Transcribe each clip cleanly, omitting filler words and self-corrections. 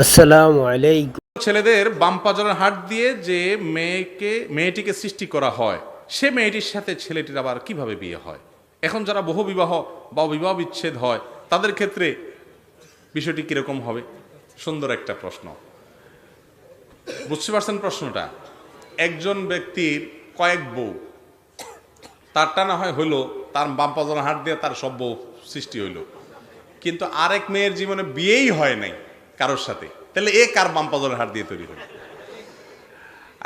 আসসালামু আলাইকুম। ছেলেদের বাম পাজরের হাড় দিয়ে যে মেয়েটিকে সৃষ্টি করা হয়, সে মেয়েটির সাথে ছেলেটির আবার কিভাবে বিয়ে হয়? এখন যারা বহু বিবাহ বা বিবাহ বিচ্ছেদ হয় তাদের ক্ষেত্রে বিষয়টি কিরকম হবে? সুন্দর একটা প্রশ্ন। বুঝতে পারছেন প্রশ্নটা? একজন ব্যক্তির কয়েক বউ, তারটা না হয় হইলো, তার বাম পাজরের হাড় দিয়ে তার সব বউ সৃষ্টি হইল, কিন্তু আরেক মেয়ের জীবনে বিয়েই হয় নাই কারোর সাথে, তাহলে এ কার বাম পাজরের হাড় দিয়ে তৈরি হলো?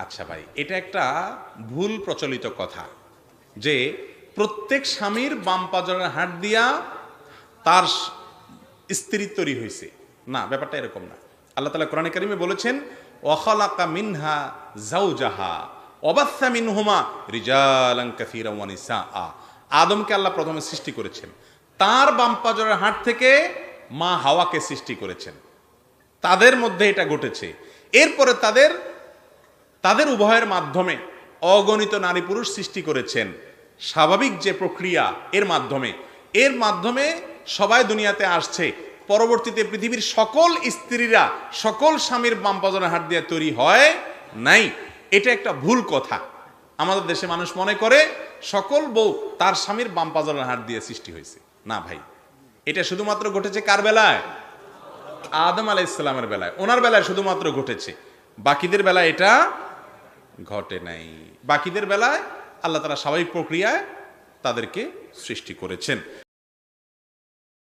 আচ্ছা ভাই, এটা একটা ভুল প্রচলিত কথা যে প্রত্যেক স্বামীর বাম পাজরের হাড় দিয়া তার স্ত্রী তৈরি হয়েছে। না, ব্যাপারটা এরকম না। আল্লাহ তাআলা কোরআনে কারিমে বলেছেন, ওয়াখালাকা মিনহা যাওজাহা ওয়াবাসসা মিনহুমা রিজালান কাসীরান ওয়া নিসাআ। আদমকে আল্লাহ প্রথমে সৃষ্টি করেছেন, তার বাম পাজরের হাড় থেকে মা হাওয়াকে সৃষ্টি করেছেন। তাদের মধ্যে এটা ঘটেছে। এরপরে তাদের উভয়ের মাধ্যমে অগণিত নারী পুরুষ সৃষ্টি করেছেন। স্বাভাবিক যে প্রক্রিয়া, এর মাধ্যমে সবাই দুনিয়াতে আসছে। পরবর্তীতে পৃথিবীর সকল স্ত্রীরা সকল স্বামীর বাম পাজরের হাড় দিয়ে তৈরি হয় নাই। এটা একটা ভুল কথা। আমাদের দেশে মানুষ মনে করে সকল বউ তার স্বামীর বাম পাজরের হাড় দিয়ে সৃষ্টি হয়েছে। না ভাই, এটা শুধুমাত্র ঘটেছে কার বেলায়? আদম আলাইহিস সালামের বেলায়, ওনার বেলায় শুধুমাত্র ঘটেছে। বাকিদের বেলায় এটা ঘটে নাই। বাকিদের বেলায় আল্লাহ তাআলা স্বাভাবিক প্রক্রিয়ায় তাদেরকে সৃষ্টি করেছেন।